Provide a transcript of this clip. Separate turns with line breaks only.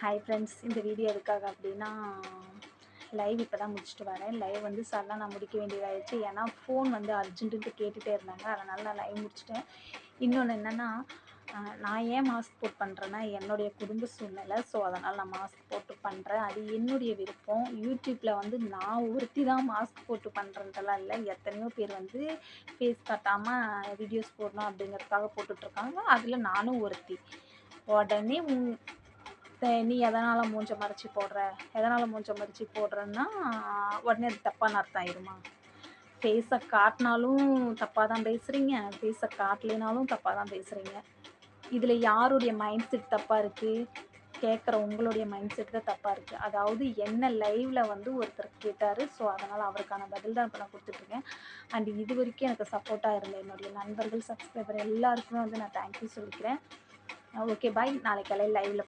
Hi friends, இந்த video எதுக்காக அப்படின்னா, லைவ் இப்போ தான் முடிச்சுட்டு வரேன். லைவ் வந்து சடனாக நான் முடிக்க வேண்டியதாகிடுச்சு. ஏன்னா ஃபோன் வந்து அர்ஜென்ட்டுன்ட்டு கேட்டுகிட்டே இருந்தாங்க. அதனால் நான் லைவ் முடிச்சிட்டேன். இன்னொன்று என்னென்னா, நான் ஏன் மாஸ்க் போட்டு பண்ணுறேன்னா, என்னுடைய குடும்ப சூழ்நிலை. ஸோ அதனால் நான் மாஸ்க் போட்டு பண்ணுறேன். அது என்னுடைய விருப்பம். யூடியூப்பில் வந்து நான் ஒருத்தி தான் மாஸ்க் போட்டு பண்ணுறேன்ட்டுலாம் இல்லை. எத்தனையோ பேர் வந்து ஃபேஸ் காட்டாமல் வீடியோஸ் போடணும் அப்படிங்கிறதுக்காக போட்டுட்ருக்காங்க. அதில் நானும் ஒருத்தி. உடனே நீ எதனால் மூஞ்ச மறைச்சி போடுற, எதனால் மூஞ்ச மறைச்சி போடுறன்னா உடனே அது தப்பான அர்த்தம் ஆயிருமா? ஃபேஸை காட்டினாலும் தப்பாக தான் பேசுகிறீங்க, ஃபேஸை காட்டலைனாலும் தப்பாக தான் பேசுகிறீங்க. இதில் யாருடைய மைண்ட் செட் தப்பாக இருக்குது? கேட்குற உங்களுடைய மைண்ட் செட் தான் தப்பாக இருக்குது. அதாவது என்ன லைவில் வந்து ஒருத்தர் கேட்டார். ஸோ அதனால் அவருக்கான பதில் தான் இப்போ நான் கொடுத்துட்ருக்கேன். அண்ட் இது வரைக்கும் எனக்கு சப்போர்ட்டாக இருந்த என்னுடைய நண்பர்கள், சப்ஸ்கிரைபர் எல்லாருக்குமே வந்து நான் தேங்க்யூ சொல்லிக்கிறேன். Okay bye. நாளைக்கு காலையில் லைவில்